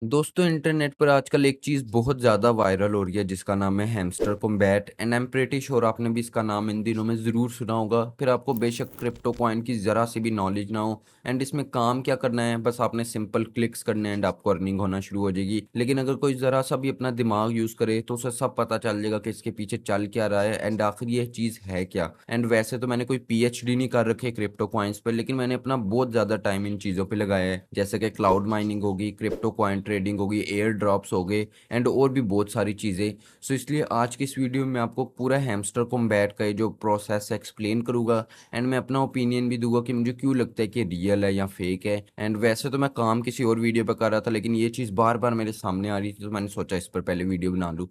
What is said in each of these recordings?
दोस्तों इंटरनेट पर आजकल एक चीज़ बहुत ज़्यादा वायरल हो रही है जिसका नाम है hamster combat and I am pretty sure आपने भी इसका नाम इन दिनों में ज़रूर सुना होगा। फिर आपको बेशक क्रिप्टो कॉइन की ज़रा सी भी नॉलेज ना हो एंड इसमें काम क्या करना है, बस आपने सिंपल क्लिक्स करने हैं एंड आपको अर्निंग होना शुरू हो जाएगी। लेकिन अगर कोई ज़रा सा भी अपना दिमाग यूज़ करे तो उसे सब पता चल जाएगा कि इसके पीछे चल क्या रहा है एंड आखिर ये चीज़ है क्या। एंड वैसे तो मैंने कोई पीएचडी नहीं कर रखी है क्रिप्टो कॉइन्स पर, लेकिन मैंने अपना बहुत ज़्यादा टाइम इन चीज़ों पे लगाया है, जैसे कि क्लाउड माइनिंग होगी, क्रिप्टो कॉइन ट्रेडिंग होगी, एयर ड्रॉप्स हो गए एंड और भी बहुत सारी चीज़ें। सो इसलिए आज की इस वीडियो में आपको पूरा हैमस्टर कॉम्बैट का ये जो प्रोसेस है एक्सप्लेन करूँगा एंड मैं अपना ओपिनियन भी दूँगा कि मुझे क्यों लगता है कि रियल है या फेक है। एंड वैसे तो मैं काम किसी और वीडियो पे कर रहा था, लेकिन ये चीज़ बार-बार मेरे सामने आ रही थी तो मैंने सोचा इस पर पहले वीडियो बना लूँ।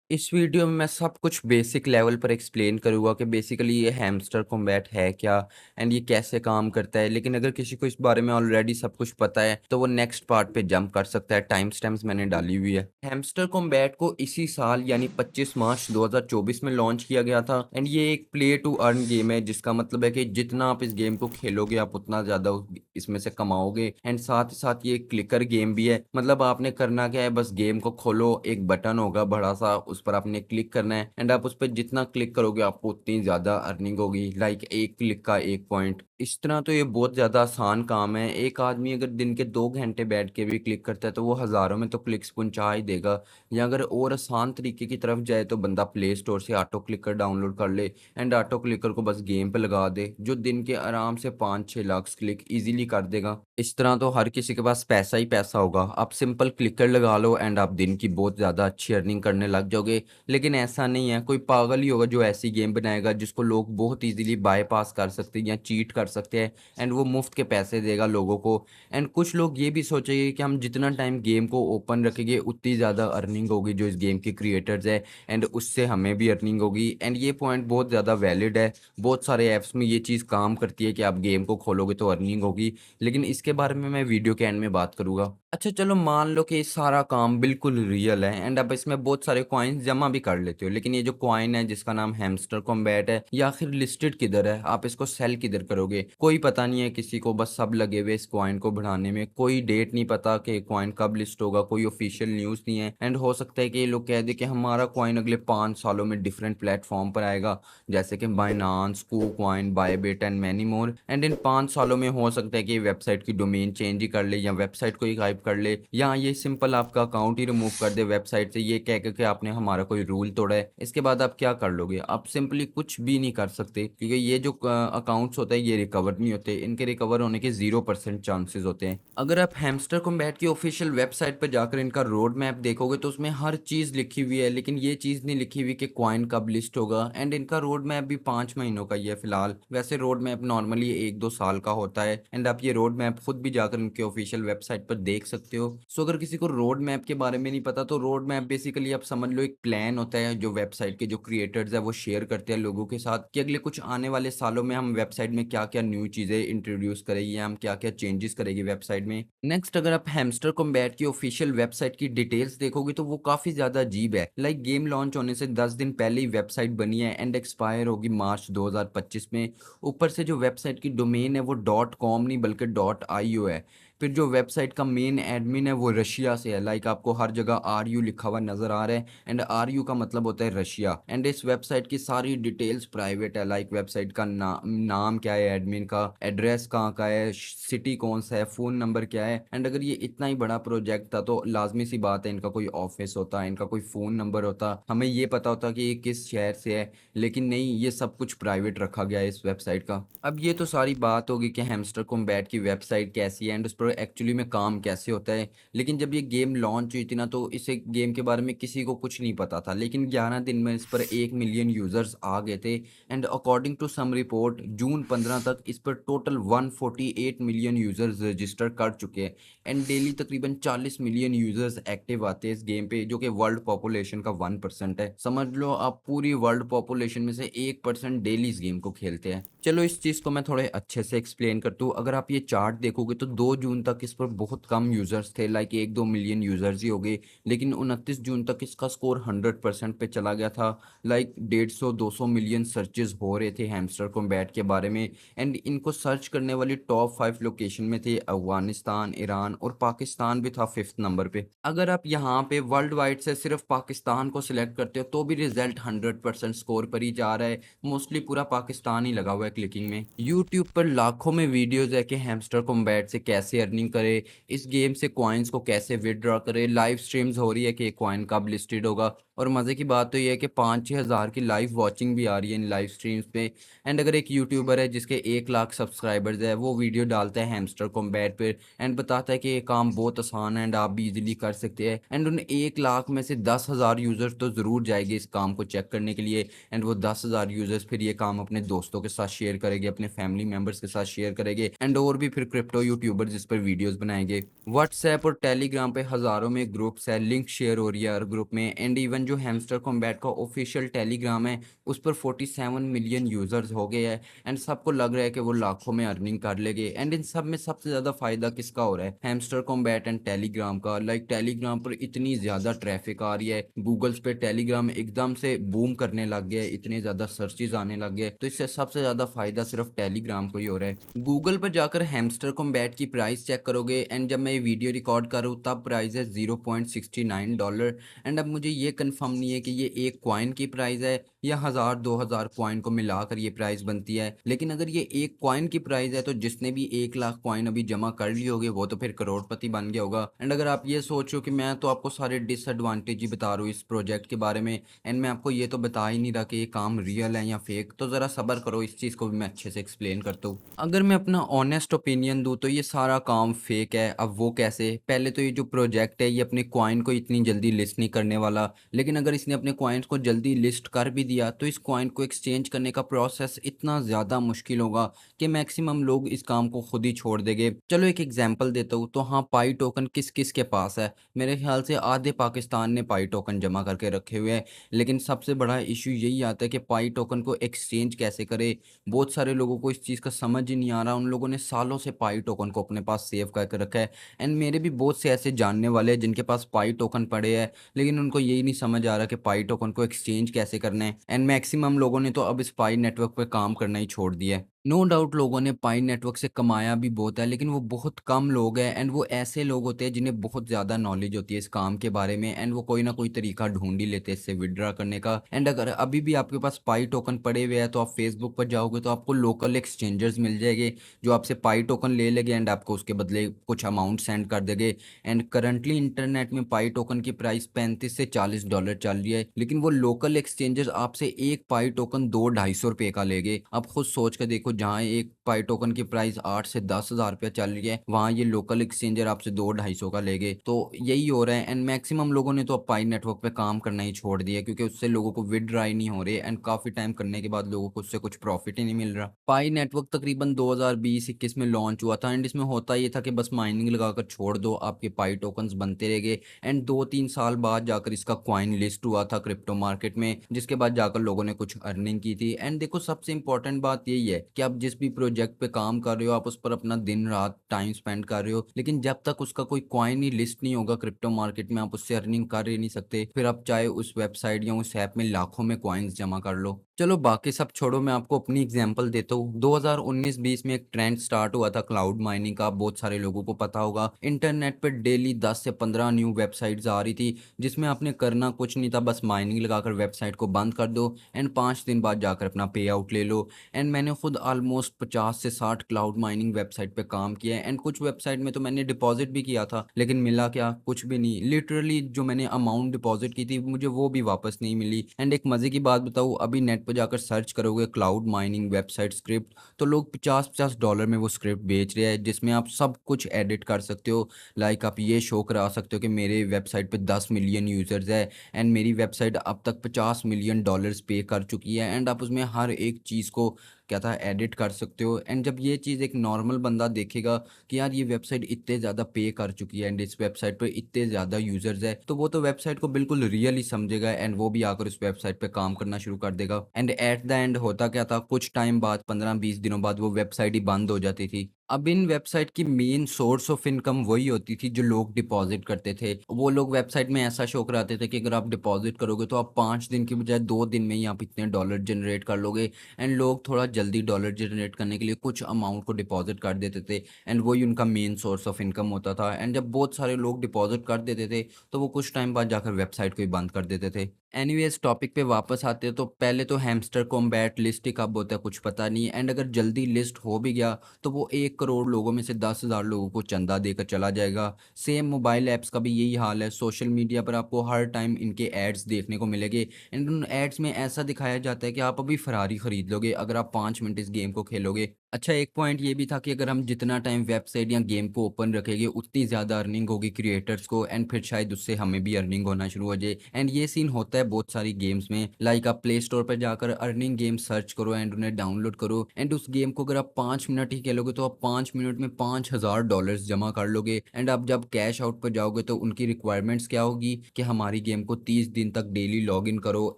इस वीडियो में मैं सब कुछ बेसिक लेवल पर एक्सप्लेन करूँगा कि बेसिकली ये हैमस्टर कॉम्बैट है क्या एंड ये कैसे काम करता है। लेकिन अगर किसी को इस बारे में ऑलरेडी सब कुछ पता है तो वो नेक्स्ट पार्ट पे जंप कर सकता है, टाइम स्टैम्प्स मैंने डाली हुई है। हैमस्टर कॉम्बैट को इसी साल यानी 25 मार्च 2024 में लॉन्च किया गया था एंड ये एक प्ले टू अर्न गेम है, जिसका मतलब है कि जितना आप इस गेम को खेलोगे आप उतना ज़्यादा इसमें से कमाओगे। एंड साथ ही साथ ये क्लिकर गेम भी है, मतलब आपने करना क्या है, बस गेम को खोलो, एक बटन होगा बड़ा सा, उस पर आपने क्लिक करना है एंड आप उस पर जितना क्लिक करोगे आपको उतनी ज़्यादा अर्निंग होगी, लाइक एक क्लिक का एक पॉइंट। इस तरह तो ये बहुत ज़्यादा आसान काम है। एक आदमी अगर दिन के 2 घंटे बैठ के भी क्लिक करता है तो वो हज़ारों में तो क्लिक्स पहुंचा ही देगा। या अगर और आसान तरीके की तरफ जाए तो बंदा प्ले स्टोर से ऑटो क्लिकर डाउनलोड कर ले एंड ऑटो क्लिकर को बस गेम पे लगा दे, जो दिन के आराम से 5-6 लाख क्लिक इजीली कर देगा। इस तरह तो हर किसी के पास पैसा ही पैसा होगा। आप सिंपल क्लिकर लगा लो एंड आप दिन की बहुत ज़्यादा अच्छी अर्निंग करने लग जाओगे। लेकिन ऐसा नहीं है, कोई पागल ही होगा जो ऐसी गेम बनाएगा जिसको लोग बहुत ईज़िली बायपास कर सकते हैं या चीट कर सकते हैं एंड वो मुफ्त के पैसे देगा लोगों को। एंड कुछ लोग ये भी सोचेंगे कि हम जितना टाइम गेम को ओपन रखेंगे उतनी ज़्यादा अर्निंग होगी जो इस गेम के क्रिएटर्स है एंड उससे हमें भी अर्निंग होगी। एंड ये पॉइंट बहुत ज़्यादा वैलिड है। बहुत सारे ऐप्स में ये चीज़ काम करती है कि आप गेम को खोलोगे तो अर्निंग होगी, लेकिन इसके बारे में मैं वीडियो के एंड में बात करूँगा। अच्छा चलो मान लो कि ये सारा काम बिल्कुल रियल है एंड आप इसमें बहुत सारे कॉइन्स जमा भी कर लेते हो, लेकिन ये जो कॉइन है जिसका नाम हैमस्टर कॉम्बैट है, ये आखिर लिस्टेड किधर है? आप इसको सेल किधर करोगे? कोई पता नहीं है किसी को, बस सब लगे हुए इस कॉइन को बढ़ाने में। कोई डेट नहीं पता कि कॉइन कब लिस्ट होगा, कोई ऑफिशियल न्यूज़ नहीं है एंड हो सकता है कि ये लोग कह दें कि हमारा कॉइन अगले 5 सालों में डिफरेंट प्लेटफ़ॉर्म पर आएगा, जैसे कि Binance, KuCoin, Bybit and many more. And in 5 सालों में हो सकता है कि ये वेबसाइट की डोमेन चेंज ही कर ले या वेबसाइट को ही गायब कर ले या ये सिंपल आपका अकाउंट ही रिमूव कर दे वेबसाइट से, ये कह के कि आपने हमारा कोई रूल तोड़ा है। इसके बाद आप क्या कर लोगे? आप सिंपली कुछ भी नहीं कर सकते, क्योंकि ये जो अकाउंट्स होते हैं ये रिकवर नहीं होते। इनके रिकवर होने के 0% चांसेस होते हैं। अगर आप हैमस्टर कॉम्बैट की ऑफिशियल वेबसाइट पर जाकर इनका रोड मैप देखोगे तो उसमें हर चीज़ लिखी हुई है, लेकिन ये चीज़ नहीं लिखी हुई कि कॉइन कब लिस्ट होगा। एंड इनका रोड मैप भी 5 महीनों का ही है फिलहाल। वैसे रोड मैप नॉर्मली 1-2 साल का होता है एंड आप ये रोड मैप खुद भी जाकर इनके ऑफिशियल वेबसाइट पर देख सकते हो। सो अगर किसी को रोड मैप के बारे में नहीं पता तो रोड मैप बेसिकली आप समझ लो एक प्लान होता है जो वेबसाइट के जो क्रिएटर्स है वो शेयर करते हैं लोगों के साथ कि अगले कुछ आने वाले सालों में हम वेबसाइट में क्या-क्या न्यू चीज़ें इंट्रोड्यूस करेंगे या हम क्या-क्या चेंजेस करेंगे वेबसाइट में। नेक्स्ट अगर आप हैमस्टर कॉम्बैट की ऑफिशियल वेबसाइट की डिटेल्स देखोगे तो वो काफ़ी ज़्यादा अजीब है। लाइक गेम लॉन्च होने से 10 दिन पहले ही वेबसाइट बनी है एंड एक्सपायर होगी मार्च 2025 में। ऊपर से जो वेबसाइट की डोमेन है वो डॉट कॉम नहीं बल्कि डॉट आईओ है। फिर जो वेबसाइट का मेन एडमिन है वो रशिया से है, लाइक आपको हर जगह आरयू लिखा हुआ नज़र आ रहा है एंड आरयू का मतलब होता है रशिया। एंड इस वेबसाइट की सारी डिटेल्स प्राइवेट है, लाइक वेबसाइट का नाम क्या है, एडमिन का एड्रेस कहाँ का है, सिटी कौन सा है, फ़ोन नंबर क्या है। एंड अगर ये इतना ही बड़ा प्रोजेक्ट था तो लाजमी सी बात है इनका कोई ऑफिस होता, इनका कोई फ़ोन नंबर होता, हमें ये पता होता कि ये किस शहर से है। लेकिन नहीं, ये सब कुछ प्राइवेट रखा गया है इस वेबसाइट का। अब ये तो सारी बात होगी कि हैमस्टर कॉम्बैट की वेबसाइट कैसी है एंड उस पर एक्चुअली में काम कैसे होता है। लेकिन जब ये गेम लॉन्च हुई थी ना तो इस गेम के बारे में किसी को कुछ नहीं पता था, लेकिन 11 दिन में इस पर 1 मिलियन यूज़र्स आ गए थे and according to some report June 15 तक इस पर टोटल 148 मिलियन यूज़र्स रजिस्टर कर चुके हैं एंड डेली तकरीबन 40 मिलियन यूज़र्स एक्टिव आते हैं इस गेम पे, जो कि वर्ल्ड पॉपुलेशन का 1% है। समझ लो आप पूरी वर्ल्ड पॉपुलेशन में से 1% डेली इस गेम को खेलते हैं। चलो इस चीज़ को मैं थोड़े अच्छे से एक्सप्लेन करता हूँ। अगर आप ये चार्ट देखोगे तो 2 जून जून तक इस पर बहुत कम यूज़र्स थे, लाइक 1-2 मिलियन यूज़र्स ही हो गए। लेकिन 29 जून तक इसका स्कोर 100% पे चला गया था। लाइक 150-200 मिलियन सर्चेज़ हो रहे थे हैमस्टर कॉम्बैट के बारे में। एंड इनको सर्च करने वाली टॉप 5 लोकेशन में थे अफ़गानिस्तान, ईरान और पाकिस्तान भी था 5th नंबर पे। अगर आप यहाँ पे वर्ल्ड वाइड से सिर्फ पाकिस्तान को सिलेक्ट करते हो तो भी रिज़ल्ट 100% स्कोर पर ही जा रहा है। मोस्टली पूरा पाकिस्तान ही लगा हुआ है क्लिकिंग में। यूट्यूब पर लाखों में वीडियोज़ है कि हैमस्टर कॉम्बैट से कैसे अर्निंग करें, इस गेम से कॉइन्स को कैसे विथड्रॉ करें, लाइव स्ट्रीम्स हो रही है कि ये कॉइन कब लिस्टेड होगा। और मज़े की बात तो ये है कि 5-6 हज़ार की लाइव वॉचिंग भी आ रही है इन लाइव स्ट्रीम्स पे। एंड अगर एक यूट्यूबर है जिसके 1 लाख सब्सक्राइबर्स है, वो वीडियो डालता है हैमस्टर कॉम्बैट पे एंड बताता है कि ये काम बहुत आसान है एंड आप भी इजीली कर सकते हैं। एंड उन 1 लाख में से 10,000 यूज़र्स तो ज़रूर जाएंगे इस काम को चेक करने के लिए। एंड वो 10,000 यूज़र्स फिर ये काम अपने दोस्तों के साथ शेयर करेंगे, अपने फैमिली मेंबर्स के साथ शेयर करेंगे एंड और भी फिर क्रिप्टो यूट्यूबर्स इस पर वीडियोस बनाएंगे। व्हाट्सएप और टेलीग्राम पे हज़ारों में ग्रुप्स है, लिंक शेयर हो रही है हर ग्रुप में। एंड इवन जो हैमस्टर कॉम्बैट का ऑफिशियल टेलीग्राम है, उस पर 47 मिलियन यूज़र्स हो गए हैं एंड सबको लग रहा है कि वो लाखों में अर्निंग कर लेंगे। एंड इन सब में सबसे ज़्यादा फ़ायदा किसका हो रहा है? हैमस्टर कॉम्बैट एंड टेलीग्राम का। लाइक टेलीग्राम पर इतनी ज़्यादा ट्रैफिक आ रही है, गूगल्स पे टेलीग्राम एकदम से बूम करने लग गया है, इतने ज़्यादा सर्चेज़ आने लग गए, तो इससे सबसे ज़्यादा फ़ायदा सिर्फ टेलीग्राम को ही हो रहा है। गूगल पर जाकर हैमस्टर कॉम्बैट की प्राइस चेक करोगे एंड जब मैं ये वीडियो रिकॉर्ड कर रहा हूँ तब प्राइस है $0.69। एंड अब मुझे ये कंफर्म नहीं है कि ये एक कॉइन की प्राइस है या 1000-2000 कॉइन को मिलाकर ये प्राइस बनती है। लेकिन अगर ये एक कॉइन की प्राइस है तो जिसने भी 1 लाख कॉइन अभी जमा कर लिए होगे वो तो फिर करोड़पति बन गया होगा। एंड अगर आप ये सोच रहे हो कि मैं तो आपको सारे डिसएडवांटेज ही बता रहा हूँ इस प्रोजेक्ट के बारे में एंड मैं आपको ये तो बता ही नहीं रहा कि ये काम रियल है या फेक, तो ज़रा सब्र करो, इस चीज़ को भी मैं अच्छे से एक्सप्लेन करता हूँ। अगर मैं अपना ऑनेस्ट ओपिनियन दूँ तो ये सारा काम फेक है। अब वो कैसे? पहले तो ये जो प्रोजेक्ट है ये अपने कॉइन को इतनी जल्दी लिस्ट नहीं करने वाला। लेकिन अगर इसने अपने कॉइन्स को जल्दी लिस्ट कर भी दिया तो इस कॉइन को एक्सचेंज करने का प्रोसेस इतना ज़्यादा मुश्किल होगा कि मैक्सिमम लोग इस काम को खुद ही छोड़ देंगे। चलो एक एग्जांपल देता हूँ। तो हाँ, पाई टोकन किस-किस के पास है? मेरे ख्याल से आधे पाकिस्तान ने पाई टोकन जमा करके रखे हुए हैं। लेकिन सबसे बड़ा इश्यू यही आता है कि पाई टोकन को एक्सचेंज कैसे करें? बहुत सारे लोगों को इस चीज़ का समझ ही नहीं आ रहा। उन लोगों ने सालों से पाई टोकन को अपने पास सेव करके रखा है। एंड मेरे भी बहुत से ऐसे जानने वाले हैं जिनके पास पाई टोकन पड़े हैं, लेकिन उनको यही नहीं समझ आ रहा कि पाई टोकन को एक्सचेंज कैसे करना है। एंड मैक्सिमम लोगों ने तो अब इस पाई नेटवर्क पे काम करना ही छोड़ दिया है। नो डाउट लोगों ने पाई नेटवर्क से कमाया भी बहुत है, लेकिन वो बहुत कम लोग हैं एंड वो ऐसे लोग होते हैं जिन्हें बहुत ज़्यादा नॉलेज होती है इस काम के बारे में एंड वो कोई ना कोई तरीका ढूंढ ही लेते हैं इससे विड्रॉ करने का। एंड अगर अभी भी आपके पास पाई टोकन पड़े हुए हैं तो आप फेसबुक पर जाओगे तो आपको लोकल एक्सचेंजर्स मिल जाएंगे जो आपसे पाई टोकन ले लेंगे एंड आपको उसके बदले कुछ अमाउंट सेंड कर देंगे। एंड करंटली इंटरनेट में पाई टोकन की प्राइस 35 से $40 चल रही है, लेकिन वो लोकल एक्सचेंजर्स आपसे एक पाई टोकन 2-250 रुपए का लेंगे। आप खुद सोच के देखो, जहाँ एक पाई टोकन की प्राइस 8 से 10,000 रुपया चल रही है, वहाँ ये लोकल एक्सचेंजर आपसे 2-250 का लेंगे। तो यही हो रहा है एंड मैक्सिमम लोगों ने तो अब पाई नेटवर्क पे काम करना ही छोड़ दिया है, क्योंकि उससे लोगों को विथड्रॉ ही नहीं हो रही है एंड काफ़ी टाइम करने के बाद लोगों को उससे कुछ प्रॉफिट ही नहीं मिल रहा। पाई नेटवर्क तकरीबन 2020-21 में लॉन्च हुआ था एंड इसमें होता ये था कि बस माइनिंग लगाकर छोड़ दो, आपके पाई टोकन्स बनते रहेंगे। एंड 2-3 साल बाद जाकर इसका कॉइन लिस्ट हुआ था क्रिप्टो मार्केट में, जिसके बाद जाकर लोगों ने कुछ अर्निंग की थी। एंड देखो, सबसे इंपॉर्टेंट बात यही है कि आप जिस भी प्रोजेक्ट पे काम कर रहे हो, आप उस पर अपना दिन रात टाइम स्पेंड कर रहे हो, लेकिन जब तक उसका कोई कॉइन ही लिस्ट नहीं होगा क्रिप्टो मार्केट में, आप उससे अर्निंग कर ही नहीं सकते। फिर आप चाहे उस वेबसाइट या उस ऐप में लाखों में कॉइन्स जमा कर लो। चलो बाकी सब छोड़ो, मैं आपको अपनी एग्जांपल देता हूँ। 2019-20 में एक ट्रेंड स्टार्ट हुआ था क्लाउड माइनिंग का, बहुत सारे लोगों को पता होगा। इंटरनेट पे डेली 10 से 15 न्यू वेबसाइट्स आ रही थी, जिसमें आपने करना कुछ नहीं था, बस माइनिंग लगाकर वेबसाइट को बंद कर दो एंड 5 दिन बाद जाकर अपना पे आउट ले लो। एंड मैंने खुद ऑलमोस्ट 50 से 60 क्लाउड माइनिंग वेबसाइट पे काम किया है एंड कुछ वेबसाइट में तो मैंने डिपॉजिट भी किया था, लेकिन मिला क्या? कुछ भी नहीं। लिटरली जो मैंने अमाउंट डिपॉजिट की थी मुझे वो भी वापस नहीं मिली। एंड एक मज़े की बात बताऊँ, अभी नेट पर जाकर सर्च करोगे क्लाउड माइनिंग वेबसाइट स्क्रिप्ट, तो लोग $50-50 में वो स्क्रिप्ट बेच रहे हैं, जिसमें आप सब कुछ एडिट कर सकते हो। लाइक आप ये शो करा सकते हो कि मेरे वेबसाइट पे 10 मिलियन यूज़र्स है एंड मेरी वेबसाइट अब तक $50 मिलियन पे कर चुकी है। एंड आप उसमें हर एक चीज़ को क्या था एडिट कर सकते हो। एंड जब ये चीज़ एक नॉर्मल बंदा देखेगा कि यार ये वेबसाइट इतने ज़्यादा पे कर चुकी है एंड इस वेबसाइट पे इतने ज़्यादा यूज़र्स है, तो वो तो वेबसाइट को बिल्कुल रियल ही समझेगा एंड वो भी आकर उस वेबसाइट पे काम करना शुरू कर देगा। एंड एट द एंड होता क्या था, कुछ टाइम बाद 15-20 दिनों बाद वो वेबसाइट ही बंद हो जाती थी। अब इन वेबसाइट की मेन सोर्स ऑफ इनकम वही होती थी जो लोग डिपॉज़िट करते थे। वो लोग वेबसाइट में ऐसा शो कराते थे कि अगर आप डिपॉज़िट करोगे तो आप 5 दिन की बजाय 2 दिन में ही आप इतने डॉलर जनरेट कर लोगे। एंड लोग थोड़ा जल्दी डॉलर जनरेट करने के लिए कुछ अमाउंट को डिपॉज़िट कर देते थे एंड वही उनका मेन सोर्स ऑफ इनकम होता था। एंड जब बहुत सारे लोग डिपॉज़िट कर देते थे, तो वो कुछ टाइम बाद जाकर वेबसाइट को ही बंद कर देते थे। एनीवेज़ टॉपिक पे वापस आते हैं तो पहले तो हैमस्टर कॉम्बैट लिस्ट ही कब होता है कुछ पता नहीं, एंड अगर जल्दी लिस्ट हो भी गया तो वो 1 करोड़ लोगों में से 10,000 लोगों को चंदा देकर चला जाएगा। सेम मोबाइल ऐप्स का भी यही हाल है। सोशल मीडिया पर आपको हर टाइम इनके एड्स देखने को मिलेंगे एंड उन एड्स में ऐसा दिखाया जाता है कि आप अभी फ़ेरारी खरीद लोगे अगर आप 5 मिनट इस गेम को खेलोगे। अच्छा, एक पॉइंट ये भी था कि अगर हम जितना टाइम वेबसाइट या गेम को ओपन रखेंगे उतनी ज़्यादा अर्निंग होगी क्रिएटर्स को एंड फिर शायद उससे हमें भी अर्निंग होना शुरू हो जाए। एंड ये सीन होता है बहुत सारी गेम्स में। लाइक आप प्ले स्टोर पर जाकर अर्निंग गेम सर्च करो एंड उन्हें डाउनलोड करो एंड उस गेम को अगर आप 5 मिनट ही खेलोगे तो आप 5 मिनट में $5,000 जमा कर लोगे। एंड आप जब कैश आउट पर जाओगे तो उनकी रिक्वायरमेंट्स क्या होगी कि हमारी गेम को 30 दिन तक डेली लॉग इन करो,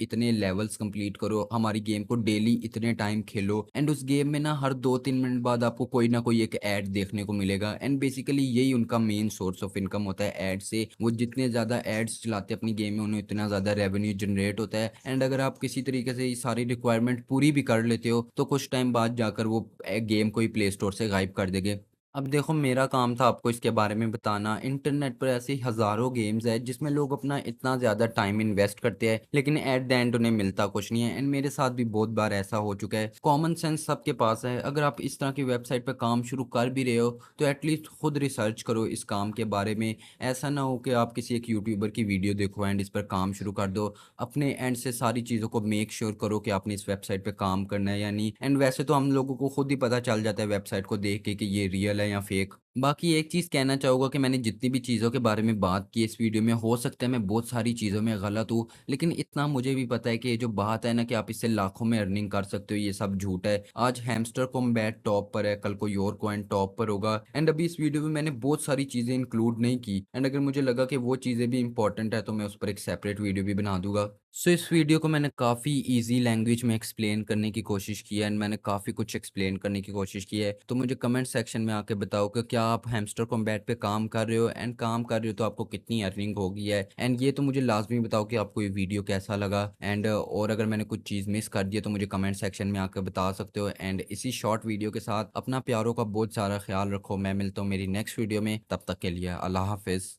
इतने लेवल्स कंप्लीट करो, हमारी गेम को डेली इतने टाइम खेलो। एंड उस गेम में ना हर 2-3 मिनट बाद आपको कोई ना कोई एक ऐड देखने को मिलेगा एंड बेसिकली यही उनका मेन सोर्स ऑफ इनकम होता है ऐड से। वो जितने ज़्यादा एड्स चलाते हैं अपनी गेम में उन्हें उतना ज़्यादा रेवेन्यू जनरेट होता है। एंड अगर आप किसी तरीके से ये सारी रिक्वायरमेंट पूरी भी कर लेते हो तो कुछ टाइम बाद जाकर वो गेम को ही प्ले स्टोर से गायब कर देंगे। अब देखो, मेरा काम था आपको इसके बारे में बताना। इंटरनेट पर ऐसी हज़ारों गेम्स है जिसमें लोग अपना इतना ज़्यादा टाइम इन्वेस्ट करते हैं लेकिन एट द एंड उन्हें मिलता कुछ नहीं है। एंड मेरे साथ भी बहुत बार ऐसा हो चुका है। कॉमन सेंस सबके पास है। अगर आप इस तरह की वेबसाइट पर काम शुरू कर भी रहे हो तो एटलीस्ट खुद रिसर्च करो इस काम के बारे में। ऐसा ना हो कि आप किसी एक यूट्यूबर की वीडियो देखो एंड इस पर काम शुरू कर दो। अपने एंड से सारी चीज़ों को मेक श्योर करो कि आपने इस वेबसाइट पे काम करना है या नहीं। एंड वैसे तो हम लोगों को खुद ही पता चल जाता है वेबसाइट को देख के कि ये रियल है या फेक। बाकी एक चीज़ कहना चाहूँगा कि मैंने जितनी भी चीज़ों के बारे में बात की इस वीडियो में, हो सकता है मैं बहुत सारी चीज़ों में गलत हूँ, लेकिन इतना मुझे भी पता है कि ये जो बात है ना कि आप इससे लाखों में अर्निंग कर सकते हो, ये सब झूठ है। आज हैमस्टर कॉम्बैट टॉप पर है, कल कोई और कॉइन टॉप पर होगा। एंड अभी इस वीडियो में मैंने बहुत सारी चीज़ें इंक्लूड नहीं की एंड अगर मुझे लगा कि वो चीज़ें भी इंपॉर्टेंट है तो मैं उस पर एक सेपरेट वीडियो भी बना दूंगा। सो इस वीडियो को मैंने काफ़ी इजी लैंग्वेज में एक्सप्लेन करने की कोशिश की है एंड मैंने काफ़ी कुछ एक्सप्लेन करने की कोशिश की है। तो मुझे कमेंट सेक्शन में आके बताओ कि क्या आप हैमस्टर कॉम्बैट पे काम कर रहे हो एंड काम कर रहे हो तो आपको कितनी अर्निंग होगी है। एंड ये तो मुझे लाजमी बताओ कि आपको ये वीडियो कैसा लगा। एंड और अगर मैंने कुछ चीज़ मिस कर दी है तो मुझे कमेंट सेक्शन में आकर बता सकते हो। एंड इसी शॉर्ट वीडियो के साथ अपना प्यारों का बहुत सारा ख्याल रखो। मैं मिलता हूँ मेरी नेक्स्ट वीडियो में, तब तक के लिए अल्लाह हाफिज़।